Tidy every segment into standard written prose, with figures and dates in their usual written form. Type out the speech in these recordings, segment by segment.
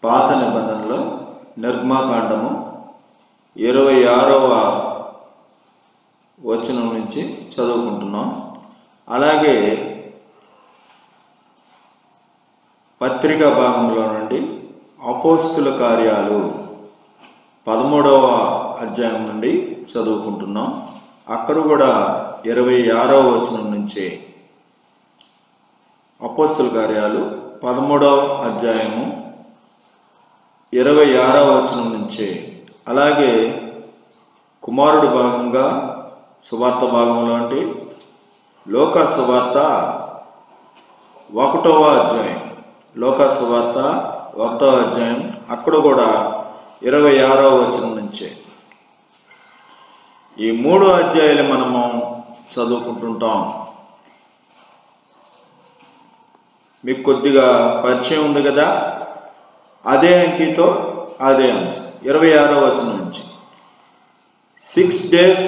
పాత నిబంధనలో నిర్గమకాండము 26వ వచనం నుంచి చదువుకుంటున్నాం. అలాగే పత్రికా భాగంలో నుండి అపోస్తుల కార్యాలు 13వ అధ్యాయం నుండి చదువుకుంటున్నాం. అక్కడ కూడా 26వ వచనం నుంచి అపోస్తుల కార్యాలు 13వ అధ్యాయము 26వ వచనం నుంచి, అలాగే కుమారుడు భాగంగా సువార్త భాగంలో అంటే లోకా సువార్త 1వ అధ్యాయం, లోకా సువార్త 1వ అధ్యాయం అక్కడ కూడా 26వ వచనం నుంచే ఈ 3 అధ్యాయాలు మనము చదువుకుంటుంటాం. మీకు కొద్దిగా పరిచయం ఉంది కదా, అదే అంకితో అదే అంశం. 26వ వచనం నుంచి 6 days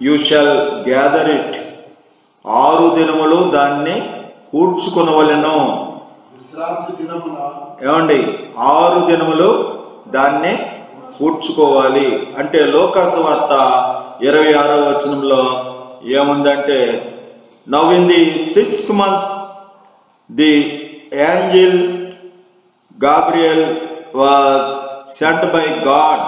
you shawl gather it, 6 దినములు దాన్ని కూర్చుకొనవలెను. ఏమండి, 6 దినములు దాన్ని కూర్చుకోవాలి అంటే లోకా సువార్త 26వ వచనంలో ఏముందంటే, now in the 6th month the Angel Gabriel was sent by God.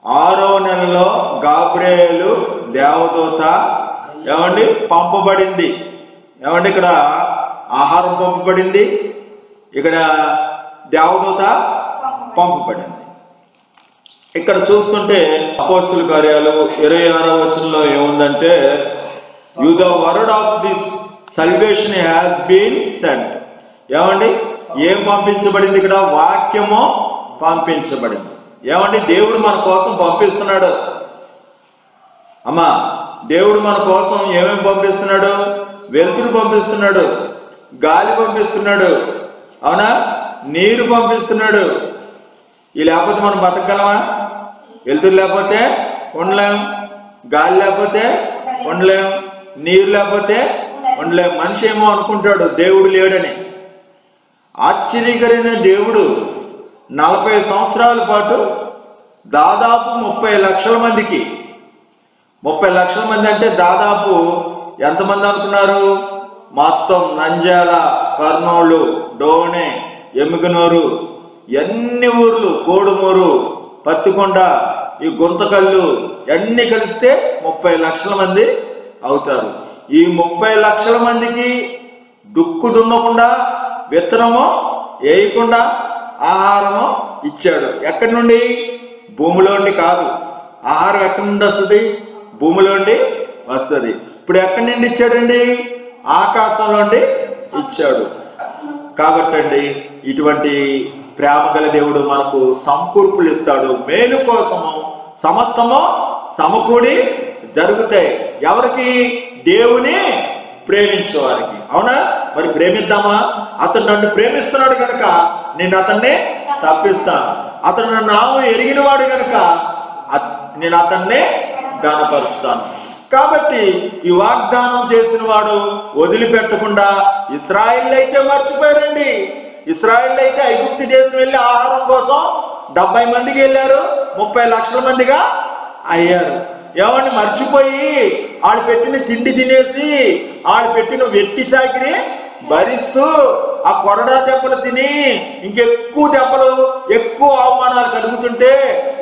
6వ నెలలో గాబ్రియేలు దేవదూత ఏమండి పంపబడింది. ఏమండి, ఇక్కడ ఆహారం పంపబడింది, ఇక్కడ దేవదూత పంపబడింది. ఇక్కడ చూస్తుంటే అపోస్తుల కార్యాలు 26వ వచనంలో ఏముందంటే, you the word of this salvation has been sent. ఏమండి, ఏం పంపించబడింది? ఇక్కడ వాక్యము పంపించబడింది. ఏమండి, దేవుడు మన కోసం పంపిస్తున్నాడు. అమ్మా, దేవుడు మన కోసం ఏమేమి పంపిస్తున్నాడు? వెలుతురు పంపిస్తున్నాడు, గాలి పంపిస్తున్నాడు, అవునా, నీరు పంపిస్తున్నాడు. ఈ లేకపోతే మనం బతకగలమా? వెలుతురు లేకపోతే ఉండలేం, గాలి లేకపోతే ఉండలేం, నీరు లేకపోతే ఉండలేం. మనిషి ఏమో అనుకుంటాడు దేవుడు లేడని. ఆశ్చర్యకరమైన దేవుడు 40 సంవత్సరాల పాటు దాదాపు 30 లక్షల మందికి, 30 లక్షల మంది అంటే దాదాపు ఎంతమంది అనుకున్నారు? మొత్తం నంద్యాల, కర్నూలు, డోనె, ఎమ్మిగనూరు, ఎన్ని ఊర్లు, కోడుమూరు, పత్తికొండ, ఈ గుంతకల్లు అన్నీ కలిస్తే 30 లక్షల మంది అవుతారు. ఈ 30 లక్షల మందికి దుక్కు దున్నకుండా, విత్తనము వేయకుండా ఆహారము ఇచ్చాడు. ఎక్కడి నుండి? భూమిలోండి కాదు. ఆహారం ఎక్కడి నుండి వస్తుంది? భూమిలోండి వస్తుంది. ఇప్పుడు ఎక్కడి నుండి ఇచ్చాడండి? ఆకాశంలోండి ఇచ్చాడు. కాబట్టి అండి, ఇటువంటి ప్రేమ గల దేవుడు మనకు సంకూర్పులు ఇస్తాడు. మేలు కోసము సమస్తము సమకూడి జరుగుతాయి. ఎవరికి? దేవుని ప్రేమించే వారికి. అవునా? మరి ప్రేమిద్దామా? అతను నన్ను ప్రేమిస్తున్నాడు కనుక నేను అతన్ని తప్పిస్తాను. అతను నన్ను నామం ఎరిగిన వాడు కనుక నేను అతన్ని ఘనపరుస్తాను. కాబట్టి ఈ వాగ్దానం చేసిన వాడు వదిలిపెట్టకుండా, ఇశ్రాయేలు అయితే మర్చిపోయారండి. ఇశ్రాయేలు అయితే ఐగుప్తు దేశం వెళ్ళి ఆహారం కోసం 70 మందికి వెళ్ళారు, 30 లక్షల మందిగా అయ్యారు. ఏమండి, మర్చిపోయి ఆడు పెట్టిన తిండి తినేసి, ఆడు పెట్టిన వెట్టి చాకిరి భరిస్తూ, ఆ కొరడా దెబ్బలు తిని ఇంకెక్కువ దెబ్బలు, ఎక్కువ అవమానాలు కలుగుతుంటే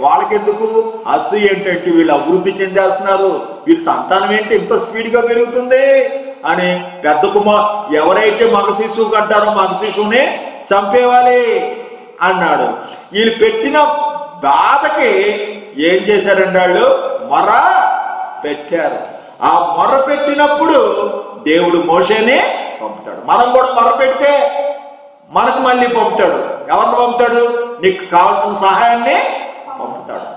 వాళ్ళకెందుకు అసూయ? ఏంటంటే వీళ్ళు అభివృద్ధి చెందేస్తున్నారు, వీళ్ళ సంతానం ఏంటి ఇంత స్పీడ్గా పెరుగుతుంది అని పెద్ద ఎవరైతే మగ శిశువు కంటారో మగ శిశువుని చంపేవాలి అన్నాడు. వీళ్ళు పెట్టిన బాధకి ఏం చేశారండి? వాళ్ళు మొర పెట్టారు. ఆ మొర పెట్టినప్పుడు దేవుడు మోషేని పంపుతాడు. మనం కూడా మొర పెడితే మనకు మళ్ళీ పంపుతాడు. ఎవరిని పంపుతాడు? నీకు కావాల్సిన సహాయాన్ని పంపుతాడు.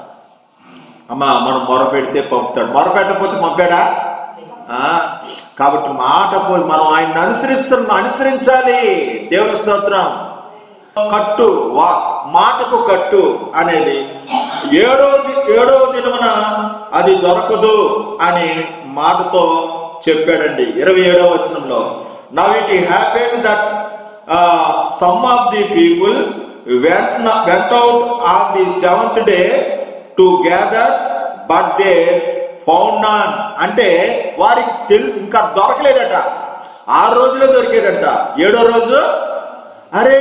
అమ్మా, మనం మొర పెడితే పంపుతాడు, మొర పెట్టకపోతే పంపాడా? కాబట్టి మాట మనం ఆయన్ని అనుసరించాలి. దేవుని స్తోత్రం. కట్టు, మాటకు కట్టు అనేది 7వ దినమున అది దొరకదు అని మాటతో చెప్పాడండి 27వ వచనంలో. Now it happened that some of the people went out on the seventh day to gather, but they found none. అంటే వారికి తెలుసు ఇంకా దొరకలేదట. 6 రోజులే దొరికేదంట. 7వ రోజు అరే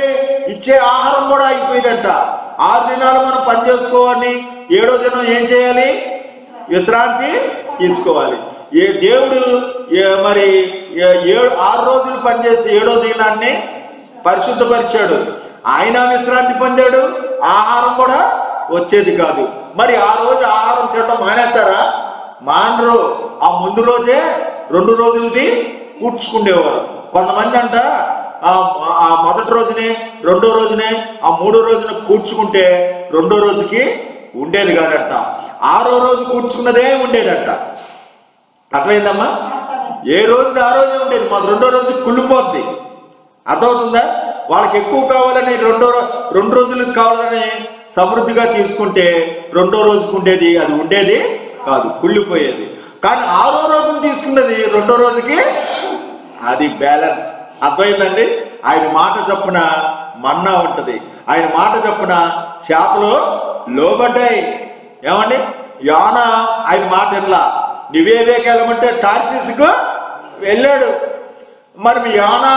ఇచ్చే ఆహారం కూడా అయిపోయిందంట. 6 దినాలు మనం పని చేసుకోవాలి, 7వ దినం ఏం చేయాలి? విశ్రాంతి తీసుకోవాలి. దేవుడు మరి 6 రోజులు పనిచేసి 7వ దినాన్ని పరిశుద్ధపరిచాడు. ఆయన విశ్రాంతి పొందాడు, ఆహారం కూడా వచ్చేది కాదు. మరి ఆ రోజు ఆహారం తినడం మానేస్తారా? మానరు. ఆ ముందు రోజే 2 రోజులది కూర్చుకునేవారు. కొంతమంది అంట ఆ మొదటి రోజునే, 2వ రోజునే, ఆ 3వ రోజున కూర్చుకుంటే 2వ రోజుకి ఉండేది కాదంట. 6వ రోజు కూర్చుకున్నదే ఉండేదంట. అర్థమైందమ్మా? ఏ రోజుది ఆ రోజే ఉండేది. మాకు 2వ రోజు కుళ్ళిపోద్ది. అర్థమవుతుందా? వాళ్ళకి ఎక్కువ కావాలని 2 రోజులకు కావాలని సమృద్ధిగా తీసుకుంటే 2వ రోజుకు ఉండేది, అది ఉండేది కాదు, కుళ్ళిపోయేది. కానీ 6వ రోజున తీసుకున్నది 2వ రోజుకి అది బ్యాలెన్స్. అర్థమైందండి? ఆయన మాట చొప్పున మన్నా ఉంటుంది. ఆయన మాట చొప్పున చేపలు లోబడ్డాయి. ఏమండి? యోనా ఆయన మాట వినలా. నివేవేకి వెళ్ళమంటే తార్షీసుకు వెళ్ళాడు. మరి మీ యోనా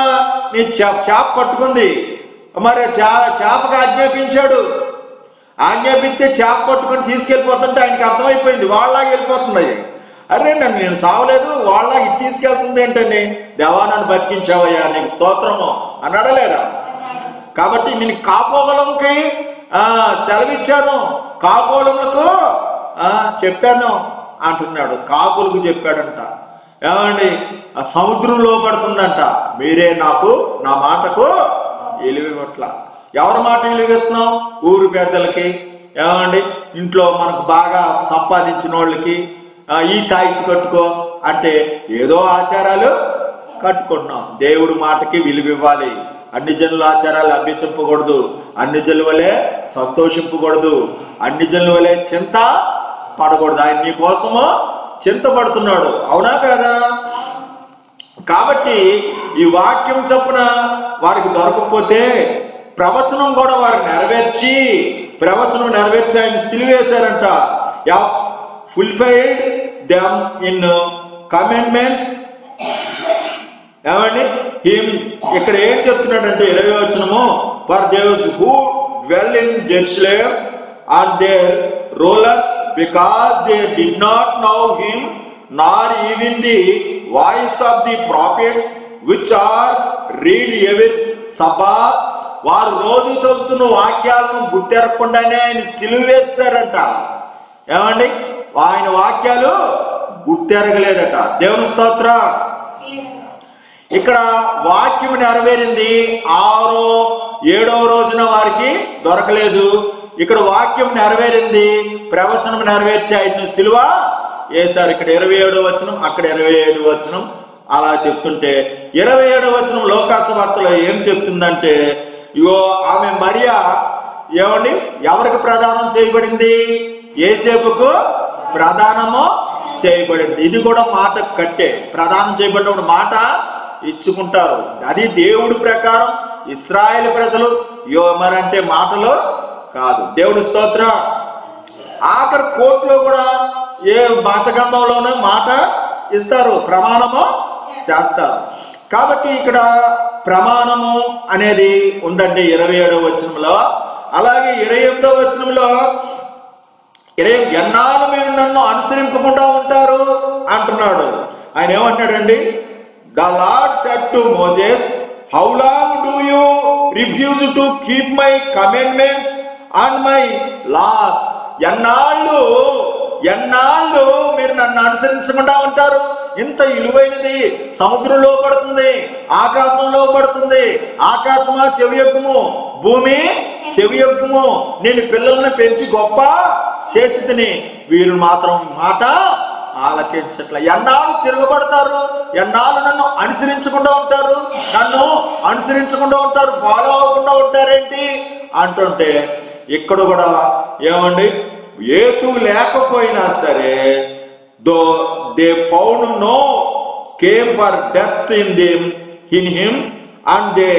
నీ చేప పట్టుకుంది, మరి చేపకు ఆజ్ఞాపించాడు. ఆజ్ఞాపిస్తే చేప పట్టుకొని తీసుకెళ్ళిపోతుంటే ఆయనకి అర్థమైపోయింది, వాళ్ళలాగా వెళ్ళిపోతుంది. అరే నేను చావలేదు, వాళ్ళలాగా ఇది తీసుకెళ్తుంది ఏంటండి? దేవా నన్ను బతికించావయ్యా, నీకు స్తోత్రము అన్నాడా లేదా? కాబట్టి నేను కాకోలకి సెలవిచ్చాను, కాకోలములకు చెప్పాను అంటున్నాడు. కాకులకు చెప్పాడంట. ఏమండి? ఆ సముద్రం లోపడుతుందంట, మీరే నాకు నా మాటకు ఎలివివట్ల. ఎవరి మాట ఎలివెత్తున్నాం? ఊరు పెద్దలకి, ఏమండి ఇంట్లో మనకు బాగా సంపాదించిన వాళ్ళకి ఈ తాయితీ కట్టుకో అంటే ఏదో ఆచారాలు కట్టుకుంటున్నాం. దేవుడి మాటకి విలువివ్వాలి. అన్ని జనుల ఆచారాలు అభ్యసింపకూడదు, అన్ని జనుల వలె సంతోషింపకూడదు, అన్ని జనుల వలె చింత పడకూడదు. ఆయన నీ కోసము చింతపడుతున్నాడు. అవునా కదా? కాబట్టి ఈ వాక్యం చొప్పున వారికి దొరకకపోతే ప్రవచనం కూడా వారు ప్రవచనం నెరవేర్చి ఆయన సిలువేశారంట. ఫుల్ఫైల్డ్ దెమ్ ఇన్ కమాండ్మెంట్స్. ఏమండి? ఇక్కడ ఏం చెప్తున్నాడంటే 20వ వచనము, for there's who dwell in Jerusalem and their rulers, because they did not know him, nor even the voice of the prophets which are read every Sabbath. వారు రోజు చదువుతున్న వాక్యాలను గుర్తెరగకుండానే ఆయన సిలువేశారంట. ఏమండి? ఆయన వాక్యాలు గుర్తెరగలేదట. దేవుని స్తోత్రం. ఇక్కడ వాక్యం నెరవేరింది. 7వ రోజున వారికి దొరకలేదు. ఇక్కడ వాక్యం నెరవేరింది, ప్రవచనం నెరవేర్చి ఆయన్ను సిలువ వేశారు. ఇక్కడ 27వ వచనం, అక్కడ 27వ వచనం అలా చెప్తుంటే 27వ వచనం లోకాసు వార్తలో ఏం చెప్తుందంటే, ఇగో ఆమె మరియా ఏమండి ఎవరికి ప్రదానం చేయబడింది? యేసేపుకు ప్రదానము చేయబడింది. ఇది కూడా మాట కట్టే. ప్రదానం చేయబడినప్పుడు మాట ఇచ్చుకుంటారు. అది దేవుడి ప్రకారం. ఇశ్రాయేలు ప్రజలు మరంటే మాటలు కాదు. దేవుడి స్తోత్రం. ఆఖరి కోర్టులో కూడా ఏ మతగంధంలోనే మాట ఇస్తారు, ప్రమాణము చేస్తారు. కాబట్టి ఇక్కడ ప్రమాణము అనేది ఉందండి 27వ వచనంలో. అలాగే 28వ వచనంలో ఎన్నాళ్ళు మీరు నన్ను అనుసరింపకుండా ఉంటారు అంటున్నాడు. ఆయన ఏమంటాడండి? The Lord said to Moses, how long do you refuse to keep my commandments and my laws. ఎన్నాళ్ళు మీరు నన్ను అనుసరించకుండా ఉంటారు? ఇంత విలువైనది సముద్రంలో పడుతుంది, ఆకాశంలో పడుతుంది. ఆకాశమా చెవియొక్కము, భూమి చెవియొక్కము. నేను పిల్లల్ని పెంచి గొప్ప చేసి తిని, వీరు మాత్రం మాట ఆలకించట్ల. ఎన్నాళ్ళు తిరగబడతారు? ఎన్నాళ్ళు నన్ను అనుసరించకుండా ఉంటారు? నన్ను అనుసరించకుండా ఉంటారు, ఫాలో అవ్వకుండా ఉంటారేంటి అంటుంటే ఇక్కడ కూడా ఏమండి? ఏతు లేకపోయినా సరే, though they found no came for death in him and they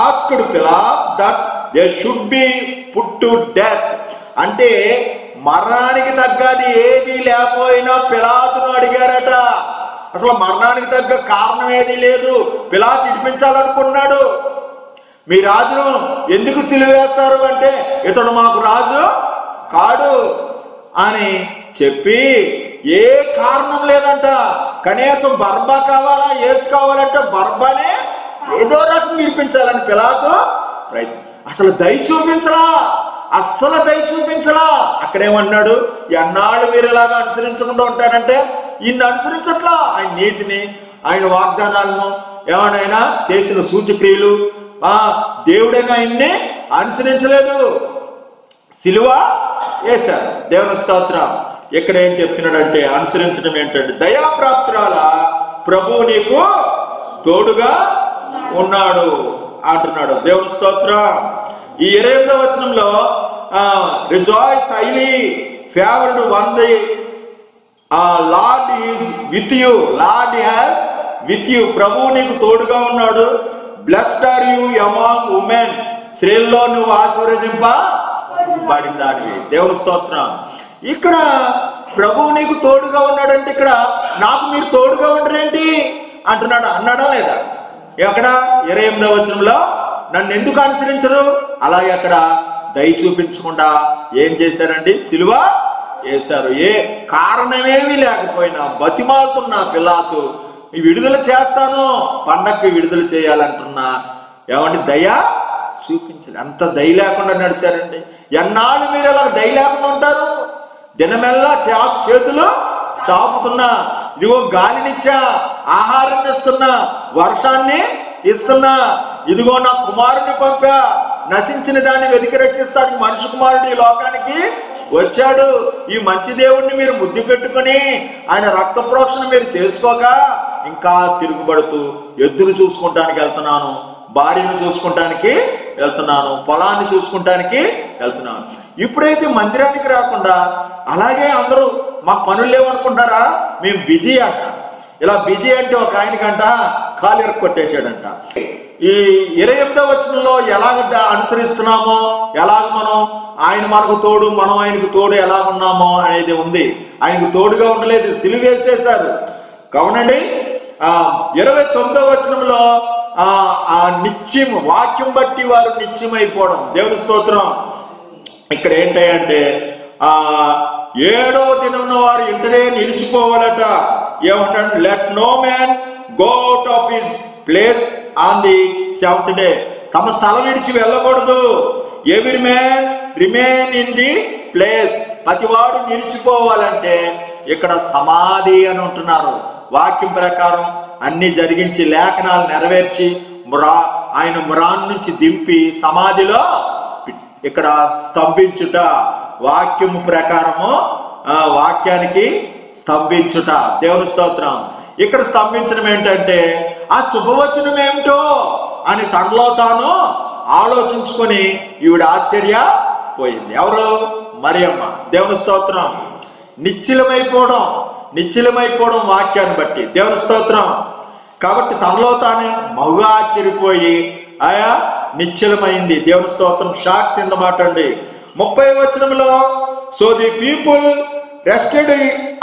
asked Pilate that they should be put to death. అంటే మరణానికి తగ్గది ఏది లేకపోయినా పిలాతును అడిగారట. అసలు మరణానికి తగ్గ కారణం ఏది లేదు, పిలాతు ఇడిపించాలనుకున్నాడు. మీ రాజును ఎందుకు సిలువేస్తారు అంటే ఇతడు మాకు రాజు కాడు అని చెప్పి ఏ కారణం లేదంట. కనీసం బర్బా కావాలా, యేసు కావాలంటే బర్బానే ఏదో రకం విడిపించాలని పిలాతు ప్రయత్నం. అసలు దయ చూపించలా, అస్సలు దయ చూపించలా. అక్కడేమన్నాడు, ఎన్నాళ్ళు మీరు ఇలాగా అనుసరించకుండా ఉంటారంటే ఈయన్ని అనుసరించట్లా. ఆయన నీతిని, ఆయన వాగ్దానాలను, ఏమైనా చేసిన సూచక్రియలు దేవుడైనా ఆయన్ని అనుసరించలేదు, సిలువ వేశారు. దేవుని స్తోత్రం. ఇక్కడ ఏం చెప్తున్నాడంటే అనుసరించడం ఏంటంటే దయాప్రాప్తురాల ప్రభువు నీకు తోడుగా ఉన్నాడు అంటున్నాడు. దేవుని స్తోత్రం. ఈ 28వ వచనంలో rejoice highly favoured one the Lord is with you, Lord has with you. ప్రభువు నీకు తోడుగా ఉన్నాడు. Blessed are you among women, స్త్రీల్లో నువ్వు ఆశీర్వదింపబడిన దానివి. దేవుని స్తోత్రం. ఇక్కడ ప్రభువు నీకు తోడుగా ఉన్నాడంటే ఇక్కడ నాకు మీరు తోడుగా ఉండరేంటి అంటున్నాడు. అన్నాడా లేదా? ఎక్కడ 28వ వచనంలో నన్ను ఎందుకు అనుసరించరు? అలాగే అక్కడ దయ చూపించకుండా ఏం చేశారండి? సిలువ వేశారు. ఏ కారణమేమీ లేకపోయినా బతిమాలుతున్నా పిలాతు విడుదల చేస్తాను, పండక్కి విడుదల చేయాలంటున్నా ఏమంటే దయ చూపించాలి. అంత దయ లేకుండా నడిచారండి. ఎన్నాళ్ళు మీరు అలా దయ లేకుండా ఉంటారు? దినమెల్లా చేతులు చాపుతున్నా, ఇదిగో గాలినిచ్చా, ఆహారాన్ని ఇస్తున్నా, వర్షాన్ని ఇస్తున్నా, ఇదిగో నా కుమారుని పంపా, నశించిన దాన్ని వెతికి రక్షిస్తానికి మనిషి కుమారుడు ఈ లోకానికి వచ్చాడు. ఈ మంచి దేవుణ్ణి మీరు ముద్దు పెట్టుకుని ఆయన రక్త ప్రోక్షణ మీరు చేసుకోక ఇంకా తిరుగుబడుతూ ఎద్దులు చూసుకుంటానికి వెళ్తున్నాను, భార్యను చూసుకుంటానికి వెళ్తున్నాను, పొలాన్ని చూసుకుంటానికి వెళ్తున్నాను. ఇప్పుడైతే మందిరానికి రాకుండా అలాగే అందరూ మాకు పనులు లేవనుకుంటారా, మేము బిజీ అంట. ఇలా బిజీ అంటే ఒక ఆయనకంట కాలు కొట్టేశాడంట. ఈ 28వ వచనంలో ఎలాగ అనుసరిస్తున్నామో, ఎలాగ మనం ఆయన మనకు తోడు, మనం ఆయనకు తోడు ఎలా ఉన్నామో అనేది ఉంది. ఆయనకు తోడుగా ఉండలేదు, సిలువేసేశారు. కావునండి 29వ వచనంలో ఆ నిత్యం వాక్యం బట్టి వారు నిత్యమైపోవడం. దేవుని స్తోత్రం. ఇక్కడ ఏంటంటే 7వ దినం వారు ఇంటనే నిలిచిపోవాలట. ఏమంటాడు? Let no man go out of his place on the 7th day. తమ స్థలం విడిచి వెళ్ళకూడదు. Every man remain in the place. ప్రతివాడు నిలిచిపోవాలంటే ఇక్కడ సమాధి అని ఉంటున్నారు. వాక్యం ప్రకారం అన్ని జరిగించి లేఖనాలు నెరవేర్చి ఆయన మురాన్ నుంచి దింపి సమాధిలో ఇక్కడ స్తంభించుట. వాక్యము ప్రకారము వాక్యానికి స్తంభించుట. దేవుని స్తోత్రం. ఇక్కడ స్తంభించడం ఏంటంటే ఆ శుభవచనం ఏమిటో అని తనలో తాను ఆలోచించుకొని ఈవిడ ఆశ్చర్యపోయింది. ఎవరు? మరియమ్మ. దేవుని స్తోత్రం. నిశ్చలమైపోవడం వాక్యాన్ని బట్టి. దేవుని స్తోత్రం. కాబట్టి తనలో తానే మౌగా ఆశ్చర్యపోయి ఆయా నిశ్చలమైంది. దేవుని స్తోత్రం. షాక్ కింద మాట అండి. 30వ వచనంలో so the people rested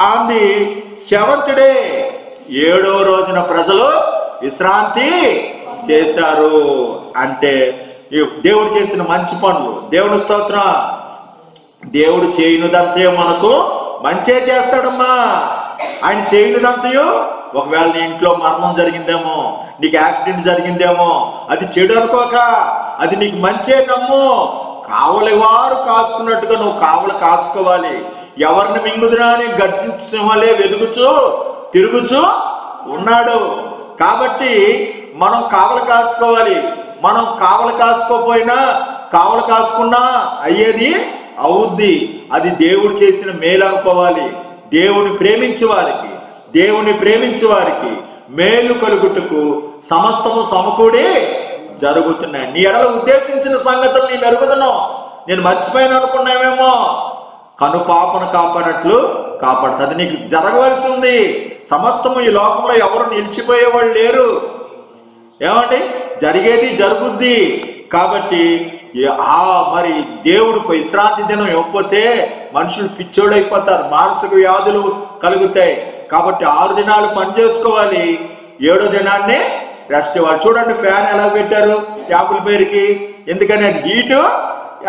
on the 7th day. 7వ రోజున ప్రజలు విశ్రాంతి చేశారు. అంటే దేవుడు చేసిన మంచి పనులు. దేవుని స్తోత్రం. దేవుడు చేయనిదంతయో మనకు మంచే చేస్తాడమ్మా. ఆయన చేయనిదంతయో, ఒకవేళ నీ ఇంట్లో మరణం జరిగిందేమో, నీకు యాక్సిడెంట్ జరిగిందేమో, అది చెడు అనుకోక అది నీకు మంచే నమ్ము. కావలి వారు కాసుకున్నట్టుగా నువ్వు కావలి కాసుకోవాలి. ఎవరిని మింగుదురా అని గర్జించే వెదుగుచు తిరుగుచు ఉన్నాడు. కాబట్టి మనం కావలి కాసుకోవాలి. మనం కావలి కాసుకోపోయినా, కావలి కాసుకున్నా అయ్యేది అవుద్ది. అది దేవుడు చేసిన మేలు అనుకోవాలి. దేవుని ప్రేమించే వారికి మేలు కలుగుటకు సమస్తము సమకూడి జరుగుతున్నాయి. నీ ఎడల ఉద్దేశించిన సంగతులు నేను ఎరుగుతున్నావు. నేను మర్చిపోయాను అనుకున్నావేమో, కను పాపను కాపాడినట్లు కాపాడుతుంది. అది నీకు జరగవలసి ఉంది. సమస్తము ఈ లోకంలో ఎవరు నిలిచిపోయేవాళ్ళు లేరు. ఏమండి? జరిగేది జరుగుద్ది. కాబట్టి మరి దేవుడు విశ్రాంతి దినం ఇవ్వకపోతే మనుషులు పిచ్చోళ్ళు అయిపోతారు, మానసిక వ్యాధులు కలుగుతాయి. కాబట్టి 6 దినాలు పని చేసుకోవాలి, 7వ దినాన్ని రెస్ట్ ఇవ్వాలి. చూడండి ఫ్యాన్ ఎలా పెట్టారు యాపిల్ పేరుకి, ఎందుకని అది హీటు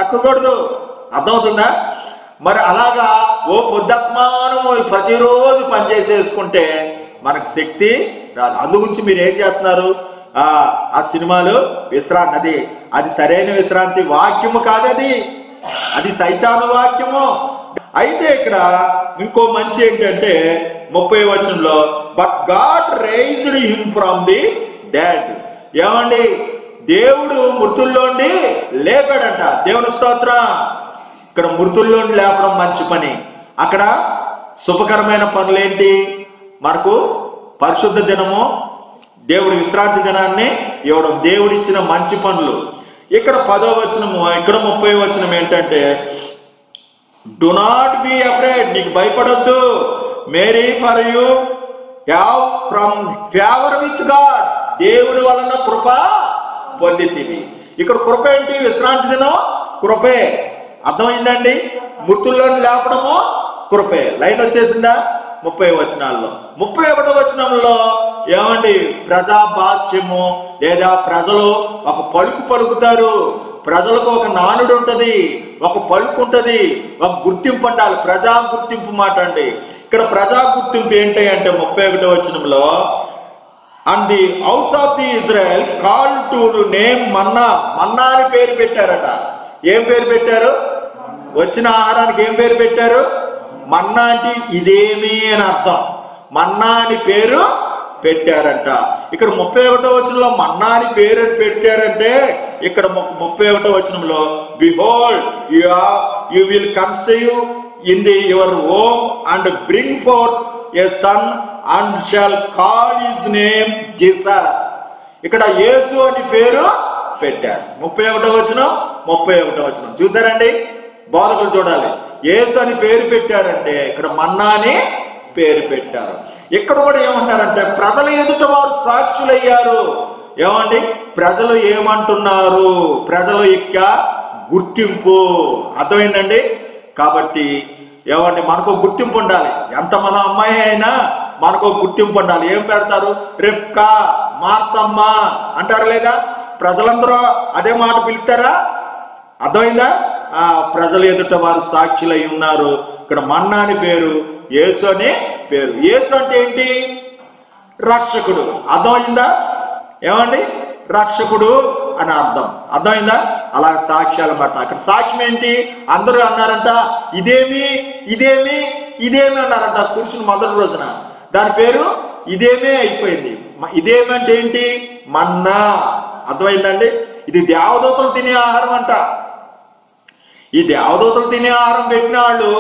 ఎక్కకూడదు, అర్థమవుతుందా? మరి అలాగా పొద్దుమానము ప్రతిరోజు పని చేసేసుకుంటే మనకు శక్తి రాదు. అందుగురించి మీరు ఏం చేస్తున్నారు? ఆ సినిమాలు విశ్రాంతి, అది సరైన విశ్రాంతి వాక్యము కాదు, అది సైతాను వాక్యము. అయితే ఇక్కడ ఇంకో మంచి ఏంటంటే 30వ వచనంలో but God raised him from the dead. ఏమండి, దేవుడు మృతుల్లోండి లేపాడంట. దేవుని స్తోత్రం. ఇక్కడ మృతుల్లోండి లేపడం మంచి పని. అక్కడ శుభకరమైన పనులు ఏంటి? మనకు పరిశుద్ధ దినము, దేవుడి విశ్రాంతి దినాన్ని ఇవ్వడం, దేవుడిచ్చిన మంచి పనులు. ఇక్కడ 10వ వచనము, ఇక్కడ 30వ వచనం ఏంటంటే డు నాట్ బి అఫ్రేడ్, నీకు భయపడొద్దు. Mary for you have from favour with God, దేవుని వలన కృప పొందితివి. ఇక్కడ కృప ఏంటి? విశ్రాంతి దినం కృపే, అర్థమైందండి? మృతుల్లో లేపడము కృపే. లైన్ వచ్చేసిందా? 30వ వచనాల్లో. 31వ వచనంలో ఏమండి, ప్రజాభాష్యము, లేదా ప్రజలు ఒక పలుకు పలుకుతారు. ప్రజలకు ఒక నానుడు ఉంటుంది, ఒక పలుకు ఉంటుంది, ఒక గుర్తింపు ఉండాలి. ప్రజా గుర్తింపు మాట అండి. ఇక్కడ ప్రజా గుర్తింపు ఏంటి అంటే 31వ వచనంలో and the house of the Israel call to name manna, manna అని పేరు పెట్టారట. ఏం పేరు పెట్టారు? వచ్చిన ఆహారానికి ఏం పేరు పెట్టారు? మన్నా అంటే ఇదేమి అని అర్థం. మన్నా అని పేరు పెట్టారంట. ఇక్కడ 31వ వచనంలో మన్నా అని పేరు పెట్టారంటే, ఇక్కడ 31వ వచనంలో behold you will conceive in the your home and bring forth a son and shall call his name Jesus. ఇక్కడ యేసు అని పేరు పెట్టారు. 31వ వచనం 31వ వచనం చూసారండి, బోధకులు చూడాలి. యేసు అని పేరు పెట్టారంటే ఇక్కడ మన్నా అని పేరు పెట్టారు. ఇక్కడ కూడా ఏమంటారంటే ప్రజల ఎదుట వారు సాక్షులయ్యారు. ఏమండి, ప్రజలు ఏమంటున్నారు? ప్రజల యొక్క గుర్తింపు, అర్థమైందండి? కాబట్టి ఏమండి, మనకు గుర్తింపు ఉండాలి. ఎంత మన అమ్మాయి అయినా మనకు గుర్తింపు ఉండాలి. ఏం పెడతారు? రెప్కా, మార్తమ్మ అంటారు లేదా? ప్రజలందరూ అదే మాట పిలుస్తారా? అర్థమైందా? ప్రజల ఎదుట వారు సాక్షులై ఉన్నారు. ఇక్కడ మన్నా అని పేరు, యేసు అని పేరు. యేసు అంటే ఏంటి? రక్షకుడు. అర్థమైందా? ఏమండి, రక్షకుడు అని అర్థం. అర్థమైందా? అలా సాక్ష్యాలు అన్నమాట. అక్కడ సాక్ష్యం ఏంటి? అందరూ అన్నారంట ఇదేమి ఇదేమి ఇదేమి అన్నారంట కూర్చుని మొదటి రోజున. దాని పేరు ఇదేమే అయిపోయింది. ఇదేమి అంటే ఏంటి? మన్నా. అర్థమైందండి? ఇది దేవదూతలు తినే ఆహారం అంట. ఈ దేవదూతలు తినే ఆహారం పెట్టిన వాళ్ళు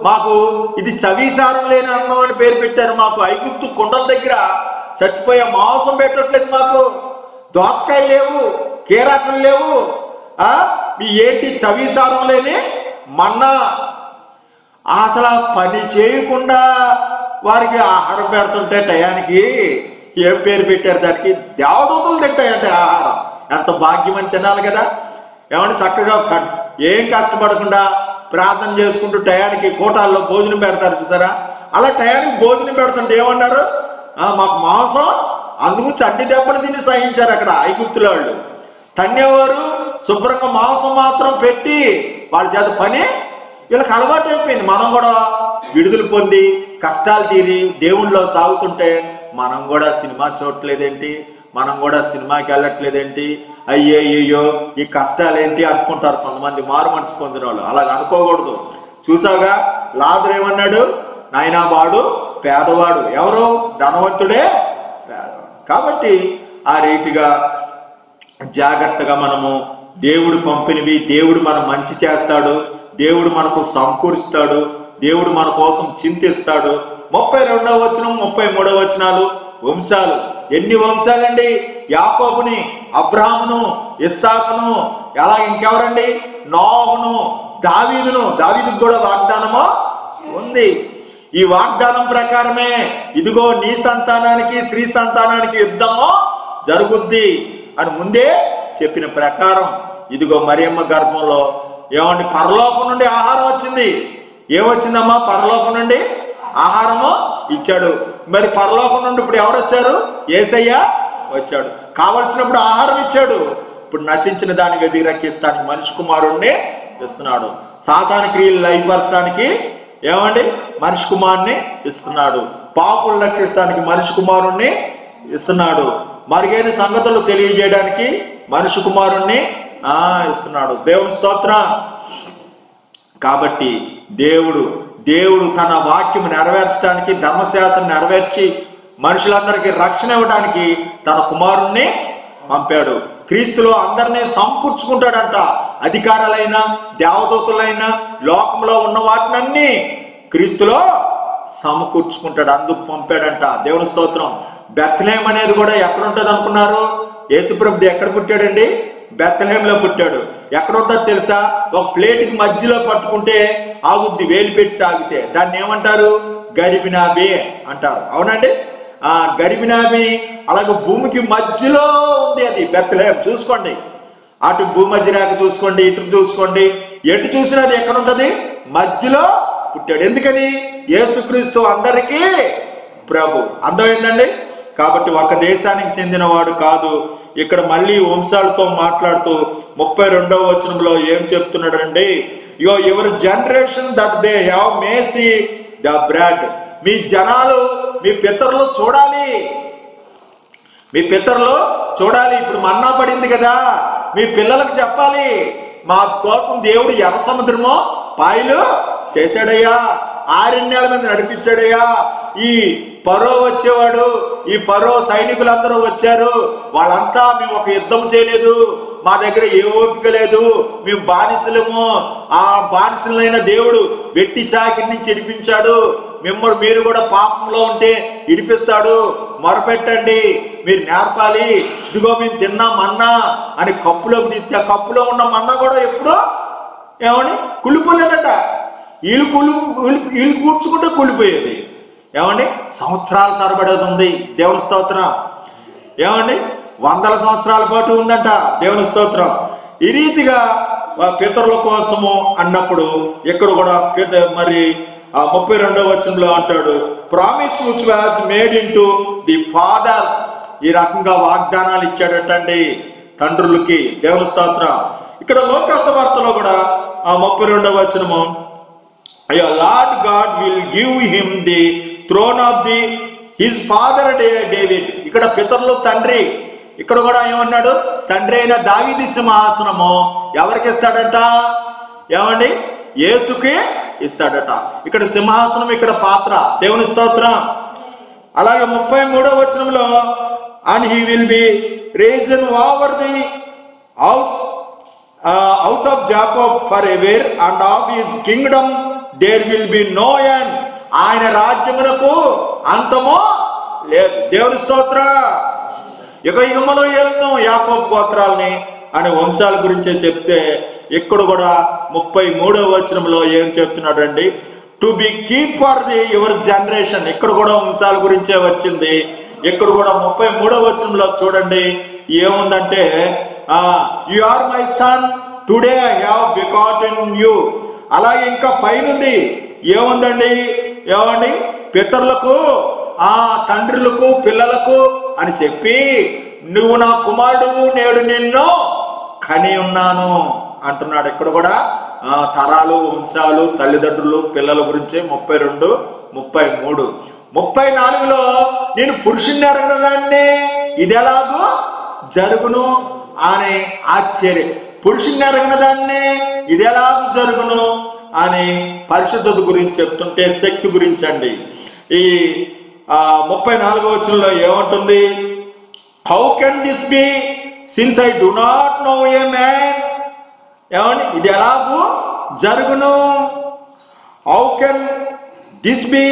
మాకు ఇది చవిసారం లేని అన్నం అని పేరు పెట్టారు. మాకు ఐగుప్తు కుండల దగ్గర చచ్చిపోయే మాంసం పెట్టట్లేదు, మాకు దోసకాయలు లేవు, కీరాకులు లేవు. ఏంటి చవిసారం లేని మన్నా. అసలు పని చేయకుండా వారికి ఆహారం పెడుతుంటే టయానికి ఏం పేరు పెట్టారు దానికి? దేవదూతలు తింటాయంటే ఆహారం. ఎంత భాగ్యం అని తినాలి కదా. ఏమంటే చక్కగా ఏం కష్టపడకుండా ప్రార్థన చేసుకుంటూ టయానికి కోటాల్లో భోజనం పెడతారు చూసారా? అలా టయానికి భోజనం పెడుతుంటే ఏమన్నారు? మాకు మాంసం, అందుకు చండి దెబ్బలు తిని సహించారు అక్కడ ఐగుప్తుల వాళ్ళు. తన్నేవారు శుభ్రంగా మాంసం మాత్రం పెట్టి వాళ్ళ చేత పని వీళ్ళకి అలవాటు అయిపోయింది. మనం కూడా విడుదల పొంది కష్టాలు తీరి దేవుళ్ళలో సాగుతుంటే మనం కూడా సినిమా చూడట్లేదేంటి, మనం కూడా సినిమాకి వెళ్ళట్లేదేంటి, అయ్యో ఈ కష్టాలు ఏంటి అనుకుంటారు కొంతమంది మారు మనసు పొందిన వాళ్ళు. అలాగ అనుకోకూడదు. చూసావుగా లాజరు ఏమన్నాడు? నాయనా వాడు పేదవాడు, ఎవరు? ధనవంతుడే పేదవాడు. కాబట్టి ఆ రీతిగా జాగ్రత్తగా మనము దేవుడు పంపినవి, దేవుడు మన మంచి చేస్తాడు, దేవుడు మనకు సమకూరుస్తాడు, దేవుడు మన కోసం చింతిస్తాడు. 32వ వచనం 33వ వచనాలు వంశాలు. ఎన్ని వంశాలండి? యాకోబుని, అబ్రాహామును, ఇస్సాకును, ఎలా ఇంకెవరండి? నోహును, దావీదును. దావీదుకు కూడా వాగ్దానము ఉంది. ఈ వాగ్దానం ప్రకారమే ఇదిగో నీ సంతానానికి స్త్రీ సంతానానికి యుద్ధము జరుగుద్ది అని ముందే చెప్పిన ప్రకారం ఇదిగో మరియమ్మ గర్భంలో ఏమండి పరలోకం నుండి ఆహారం వచ్చింది. ఏమొచ్చిందమ్మా? పరలోకం నుండి ఆహారము ఇచ్చాడు. మరి పరలోకం నుండి ఇప్పుడు ఎవరు వచ్చారు? యేసయ్య వచ్చాడు. కావలసినప్పుడు ఆహారం ఇచ్చాడు. ఇప్పుడు నశించిన దాన్ని వెతికి రక్షిస్తానికి మనిషి కుమారుణ్ణి ఇస్తున్నాడు. సాతాను క్రియలు లయపరచడానికి ఏమండి మనిషి కుమారుణ్ణి ఇస్తున్నాడు. పాపులు రక్షిస్తానికి మనిషి కుమారుణ్ణి ఇస్తున్నాడు. మరుగైన సంగతులు తెలియజేయడానికి మనిషి కుమారుణ్ణి ఇస్తున్నాడు. దేవుని స్తోత్రం. కాబట్టి దేవుడు తన వాక్యం నెరవేర్చడానికి, ధర్మశాస్త్రం నెరవేర్చి మనుషులందరికీ రక్షణ ఇవ్వడానికి తన కుమారుణ్ణి పంపాడు. క్రీస్తులో అందరినీ సమకూర్చుకుంటాడంట. అధికారాలైనా దేవదూతలైనా లోకంలో ఉన్న వాటినన్నీ క్రీస్తులో సమకూర్చుకుంటాడు. అందుకు పంపాడంట. దేవుని స్తోత్రం. బెత్లెహేం అనేది కూడా ఎక్కడ ఉంటుంది అనుకున్నారు? యేసుప్రభు ఎక్కడ పుట్టాడండి? బెత్లెహేంలో పుట్టాడు. ఎక్కడ ఉంటుందో తెలుసా? ఒక ప్లేట్కి మధ్యలో పట్టుకుంటే ఆగుద్ది, వేలు పెట్టి ఆగితే దాన్ని ఏమంటారు? గరిబినాబి అంటారు. అవునండి. గరిబినాబి అలాగే భూమికి మధ్యలో ఉంది అది బెత్లెహేం. చూసుకోండి, అటు భూమధ్య రేఖ చూసుకోండి, ఇటు చూసుకోండి, ఎటు చూసినా అది ఎక్కడ ఉంటుంది? మధ్యలో పుట్టాడు. ఎందుకని? యేసుక్రీస్తు అందరికీ ప్రభు. అర్థమైందండి. కాబట్టి ఒక దేశానికి చెందినవాడు కాదు. ఇక్కడ మళ్ళీ వంశాలతో మాట్లాడుతూ 32వ వచనంలో ఏం చెప్తున్నాడండి? Your generation that they have may see the bread. మీ జనాలు, మీ పితరులు చూడాలి, మీ పితరులు చూడాలి. ఇప్పుడు మన్నా పడింది కదా, మీ పిల్లలకు చెప్పాలి, మా కోసం దేవుడు ఎర్ర సముద్రమో పాయలు చేశాడయ్యా, ఆరణ్యాల మీద నడిపించాడయ్యా. ఈ ఫరో వచ్చేవాడు, ఈ ఫరో సైనికులందరూ వచ్చారు, వాళ్ళంతా మేము ఒక యుద్ధం చేయలేదు, మా దగ్గర ఏ ఓపిక లేదు, మేము బానిసలము, ఆ బానిసలైన దేవుడు వెట్టి చాకిరి నుంచి ఇడిపించాడు, మీరు కూడా పాపంలో ఉంటే ఇడిపిస్తాడు, మొరపెట్టండి, మీరు నేర్పాలి, ఇదిగో మేము తిన్నా మన్నా అని కప్పులోకి తీస్తే కప్పులో ఉన్న మన్నా కూడా ఎప్పుడు ఏమని కుళ్ళిపోలేదట. వీళ్ళు కూర్చుకుంటే కుళ్ళిపోయేది. ఏమండి? సంవత్సరాల తరబడి ఉంది. దేవుని స్తోత్రం. ఏమండి? 100 సంవత్సరాల పాటు ఉందంట. దేవుని స్తోత్రం. ఈ రీతిగా పితరుల కోసము అన్నప్పుడు ఇక్కడ కూడా మరి 32వ వచనంలో అంటాడు, promise which was made into the fathers. ఈ రకంగా వాగ్దానాలు ఇచ్చాడటండి తండ్రులకి. దేవుని స్తోత్రం. ఇక్కడ లోకసువార్తలో కూడా 32వ వచనము, Lord God will give him the throne of his father David. ఇక్కడ పితరులు తండ్రి. ఇక్కడ కూడా ఏమన్నాడు? తండ్రి అయిన దావీదు సింహాసనము ఎవరికి ఇస్తాడట? ఏమండి? యేసుకి ఇస్తాడట. ఇక్కడ సింహాసనం, ఇక్కడ పాత్ర. దేవుని స్తోత్రం. అలాగే 33వ వచనంలో, and he will be raised over the house of Jacob forever, and of his kingdom there will be no end. ఆయన రాజ్యమునకు అంతము లేదు. దేవుని స్తోత్ర. యుగములో ఏలును యాకోబు గోత్రాలని అనే వంశాల గురించే చెప్తే ఇక్కడ కూడా 33వ వచనంలో ఏం చెప్తున్నాడండి? To be keep for your generation. ఇక్కడ కూడా వంశాల గురించే వచ్చింది. ఇక్కడ కూడా 33వ వచనంలో చూడండి ఏముందంటే, you are my son, today I have begotten you. అలాగే ఇంకా పైనుంది ఏముందండి? ఏమండి? పితరులకు, తండ్రులకు, పిల్లలకు అని చెప్పి, నువ్వు నా కుమారుడు, నేడు నిన్ను కని ఉన్నాను అంటున్నాడు. ఇక్కడ కూడా తరాలు, వంశాలు, తల్లిదండ్రులు, పిల్లల గురించే 32, 33. 34లో నేను పురుషుణ్ణి అడగదాన్ని, ఇది ఎలాగో జరుగును అని ఆశ్చర్యం. పురుషుణ్ణి అడగిన దాన్ని ఇది ఎలాగో జరుగును అని పరిశుద్ధత గురించి చెప్తుంటే శక్తి గురించి అండి. ఈ 34వ వచనంలో ఏమంటుంది? How can this be since I do not know a man. ఏమండి? ఇది ఎలాగూ జరుగును. How can this be.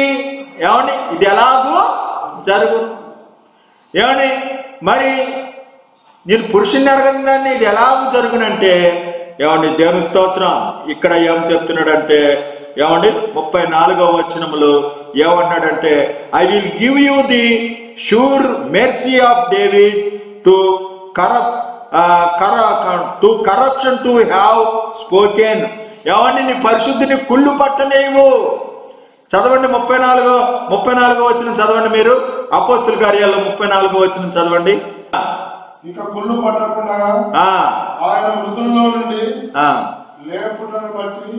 ఏమండి? ఇది ఎలాగూ జరుగును. ఏమండి? మరి నేను పురుషుని అడగని దాన్ని ఇది ఎలాగూ జరుగునంటే, ఏమండి? దేవుని స్తోత్రం. ఇక్కడ ఏం చెప్తున్నాడంటే, ఏమండి? 34వ వచనములు ఏమన్నాడంటే, I will give you the sure mercy of David to to corruption to have spoken. ఏమని నీ పరిశుద్ధిని కుళ్ళు పట్టనేవు. చదవండి 34 వచనం చదవండి మీరు. అపోస్తుల కార్యాల్లో 34 వచనం చదవండి. ఇక కుళ్ళు పట్టకుండా ఆయన మృతుల్లో నుండి లేపుటను బట్టి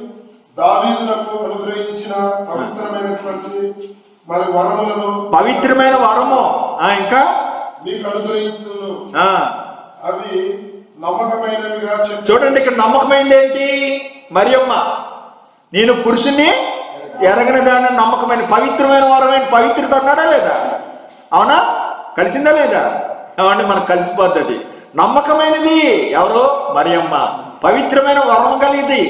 దావీదులకు అనుగ్రహించిన పవిత్రమైనటువంటి మరి వరములను, పవిత్రమైన వరము ఇంకా మీకు అనుగ్రహించును, అవి నమ్మకమైనవిగా. చూడండి ఇక్కడ నమ్మకమైంది ఏంటి? మరియమ్మ నేను పురుషుని ఎరగని దాని నమ్మకమైన పవిత్రమైన వరమైన పవిత్రత అన్నాడా లేదా? అవునా? కలిసిందా లేదా? ఏమంటే మనకు కలిసిపోతుంది. నమ్మకమైనది ఎవరు? మరియమ్మ. పవిత్రమైన వరం కలిగింది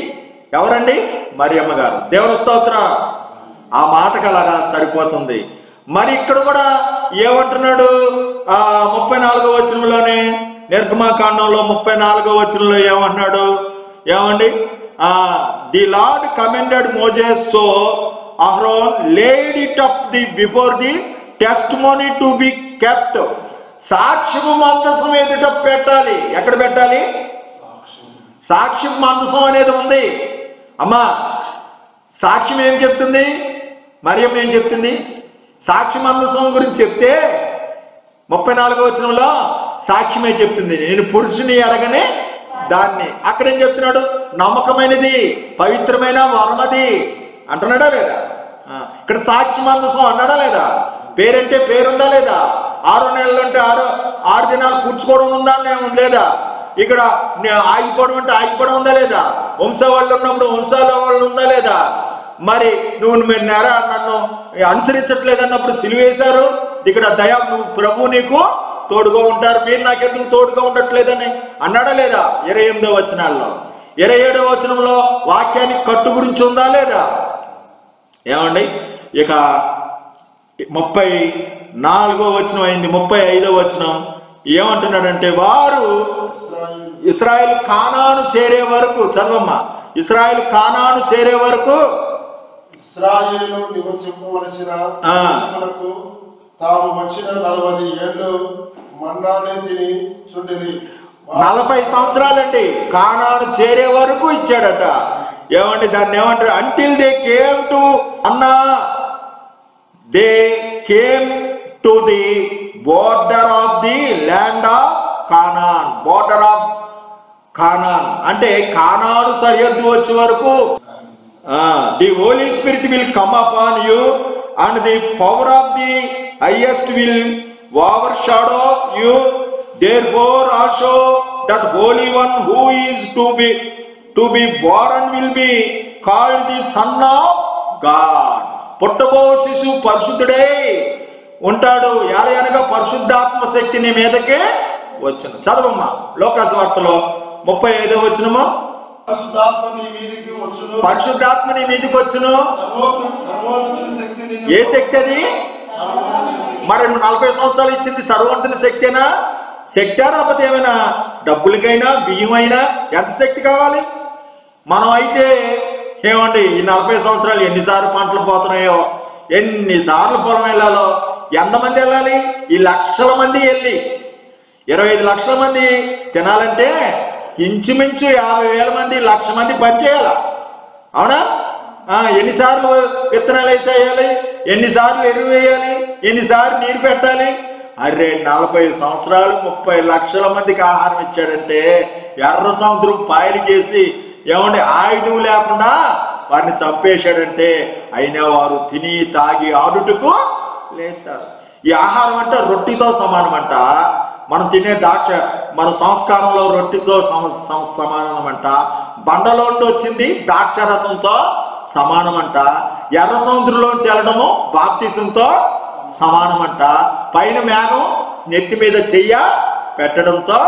ఎవరండి? మరియమ్మ గారు. దేవుని స్తోత్రం. ఆ మాటకు అలాగా సరిపోతుంది. మరి ఇక్కడ కూడా ఏమంటున్నాడు? 34వ వచనంలోనే, నిర్గమాకాండంలో 34వ వచనంలో ఏమంటున్నాడు? ఏమండి? The lord commended Moses, so Aaron laid it up before the testimony to be kept. సాక్ష్యము మందసం ఎదుట పెట్టాలి. ఎక్కడ పెట్టాలి? సాక్ష్యం మందసం అనేది ఉంది. అమ్మా సాక్ష్యం ఏం చెప్తుంది? మరియమ్మ ఏం చెప్తుంది? సాక్ష్య మందసం గురించి చెప్తే 34వ వచనంలో సాక్ష్యమే చెప్తుంది. నేను పురుషుని ఎరగని దాన్ని. అక్కడేం చెప్తున్నాడు? నమ్మకమైనది, పవిత్రమైన వరమది అంటున్నాడా లేదా? ఇక్కడ సాక్షి మందసం అన్నాడా లేదా? పేరంటే పేరుందా లేదా? 6 నెలలు అంటే 6 దినాలు కూర్చుకోవడం ఉందా లేదా? ఇక్కడ ఆగిపోవడం అంటే ఆగిపోవడం ఉందా లేదా? వంశవాళ్ళు ఉన్నప్పుడు వంశాల వాళ్ళు ఉందా లేదా? మరి నువ్వు నన్ను అనుసరించట్లేదు అన్నప్పుడు సిలువేశారు. ఇక్కడ దయా నువ్వు ప్రభు నీకు తోడుగా ఉంటారు, మీరు నాకెందుకు తోడుగా ఉండట్లేదని అన్నాడా లేదా? 28వ వచనాల్లో. 27వ వచనంలో వాక్యానికి కట్టు గురించి ఉందా లేదా? ఏమండి? ఇక 34వ వచనం అయింది. 35వ వచనం ఏమంటున్నాడంటే, వారు ఇశ్రాయేలు కానాను చేరే వరకు, చదవమ్మా, ఇశ్రాయేలు కానాను చేరే వరకు ఇశ్రాయేలు నివసింపవలసిన దేశములకు తాము వచ్చిన 40 ఏళ్ళు మన్నానే తిని చుండిరి. 40 సంవత్సరాలండి కానాను చేరే వరకు ఇచ్చాడట. ఏమండి? దాన్ని ఏమంటారు? అంటిల్ దే కేమ్ టు అన్నా, they came to the border of the land of Canaan. Border of Canaan అంటే కానాను సరిహద్దు వచ్చే వరకు the Holy Spirit will come upon you and the power of the highest will overshadow you. Therefore also that holy one who is to be born will be called the Son of God. పుట్టబో శిశువు పరిశుద్ధుడై ఉంటాడు. అనగా పరిశుద్ధాత్మ శక్తి నీ మీదకే వచ్చును. చదవమ్మా లోకాసు వార్తలో 35వ వచనము. పరిశుద్ధాత్మ నీ మీదకి వచ్చును. ఏ శక్తి అది? మరి 40 సంవత్సరాలు ఇచ్చింది సర్వోన్నతుని శక్తేనా? శక్తి రాకపోతే ఏమైనా డబ్బులకైనా బియ్యమైనా ఎంత శక్తి కావాలి? మనం అయితే ఏమండి ఈ 40 సంవత్సరాలు ఎన్నిసార్లు పంటలు పోతున్నాయో, ఎన్నిసార్లు పొలం వెళ్ళాలో, ఎంతమంది వెళ్ళాలి? ఈ లక్షల మంది వెళ్ళి 25 లక్షల మంది తినాలంటే ఇంచుమించు 50,000 మంది, 1,00,000 మంది పనిచేయాల. అవునా? ఎన్నిసార్లు విత్తనాలు వేసేయాలి, ఎన్నిసార్లు ఎరువు వేయాలి, ఎన్నిసార్లు నీరు పెట్టాలి? అరే 40 సంవత్సరాలు 30 లక్షల మందికి ఆహారం ఇచ్చాడంటే ఎర్ర సముద్రం పాయలు చేసి ఏమంటే ఆయుధం లేకుండా వారిని చంపేశాడంటే అయినా వారు తిని తాగి ఆడుటకు లేచారు. ఈ ఆహారం అంటే రొట్టితో సమానం అంట. మనం తినే మన సంస్కారంలో రొట్టితో సమానం అంట. బండలో నుండి వచ్చింది ద్రాక్షరసంతో సమానం అంట. ఎర్ర సముద్రంలోంచి వెళ్ళడము బాప్తిసంతో సమానమంట. పైన మేఘం నెత్తి మీద చెయ్య పెట్టడంతో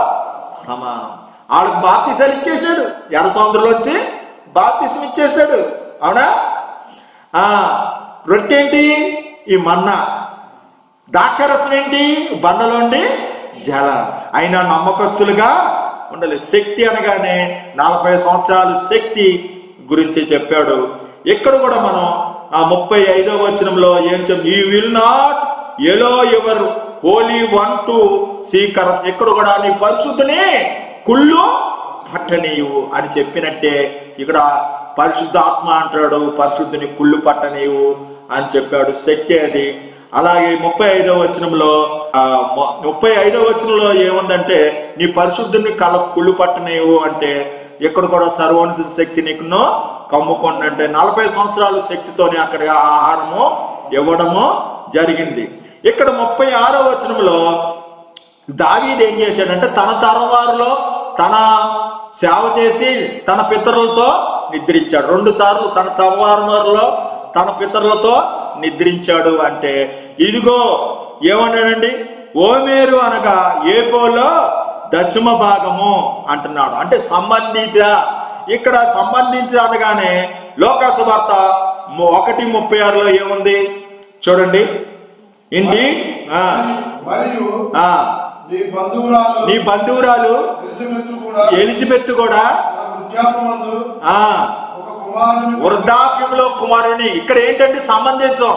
సమానం. వాళ్ళకి బాప్తిసాలు ఇచ్చేశాడు. ఎర్ర సముద్రంలోంచి బాప్తిసం ఇచ్చేశాడు. అవునా? రొట్టె ఏంటి? ఈ మన్నా. ద్రాక్షరసం ఏంటి? బండలోండి జలం. అయినా నమ్మకస్తులుగా ఉండాలి. శక్తి అనగానే 40 సంవత్సరాలు శక్తి గురించి చెప్పాడు. ఇక్కడ కూడా మనం 35వ వచనంలో ఏం చెప్తాం? You will not allow your Holy One to స్వీకర, ఇక్కడ కూడా నీ పరిశుద్ధుని కుళ్ళు పట్టనీయు అని చెప్పినట్టే ఇక్కడ పరిశుద్ధాత్మ అంటాడు, పరిశుద్ధుని కుళ్ళు పట్టనీయు అని చెప్పాడు. శక్తి అది. అలాగే 35వ వచనంలో 35వ వచనంలో ఏముందంటే నీ పరిశుద్ధుని కుళ్ళు పట్టనీయు అంటే ఇక్కడ కూడా సర్వోన్నత శక్తి నీకును కమ్ముకోండి అంటే 40 సంవత్సరాల శక్తితోనే అక్కడ ఆహారము ఇవ్వడము జరిగింది. ఇక్కడ 36వ వచనంలో దావీదు ఏం చేశాడంటే తన తరం వారిలో తన సేవ చేసి తన పితరులతో నిద్రించాడు. 2 సార్లు తన తరం తన పితరులతో నిద్రించాడు. అంటే ఇదిగో ఏమన్నాడండి, ఓమేరు అనగా ఏపోలో 10వ భాగము అంటున్నాడు. అంటే సంబంధిత, ఇక్కడ సంబంధిత అనగానే లోకాసు వార్త 1:36లో ఏముంది చూడండి. ఇండి నీ బంధువురాలు ఎలిజబెత్ కూడా వృద్ధాప్యంలో కుమారుని. ఇక్కడ ఏంటంటే సంబంధితం,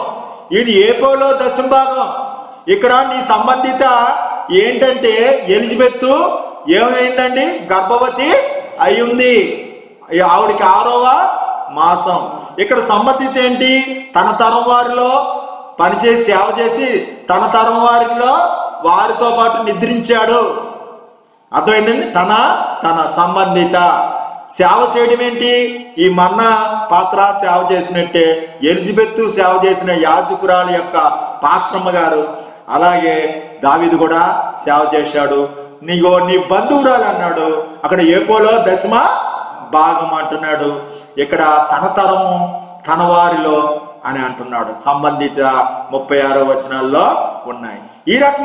ఇది ఏపోలో 10వ భాగం. ఇక్కడ నీ సంబంధిత ఏంటంటే ఎలిజబెత్ ఏమైందండి, గర్భవతి అయ్యింది. ఆవిడికి 6వ మాసం. ఇక్కడ సంబంధిత ఏంటి, తన తరం వారిలో పనిచేసి సేవ చేసి తన తరం వారితో పాటు నిద్రించాడు. అర్థమైందండి. తన సంబంధిత సేవ చేయడం ఏంటి, ఈ మన్నా పాత్ర సేవ చేసినట్టే ఎలిజబెత్ సేవ చేసిన యాజకురాలు యొక్క పాస్టమ్మ గారు, అలాగే దావీదు కూడా సేవ చేశాడు. నీ బంధువురాలు అన్నాడు, అక్కడ ఏపోలో 10వ భాగం అంటున్నాడు. ఇక్కడ తన తరము తన వారిలో అని అంటున్నాడు. సంబంధిత 36వ వచనాల్లో ఉన్నాయి. ఈ రకంగా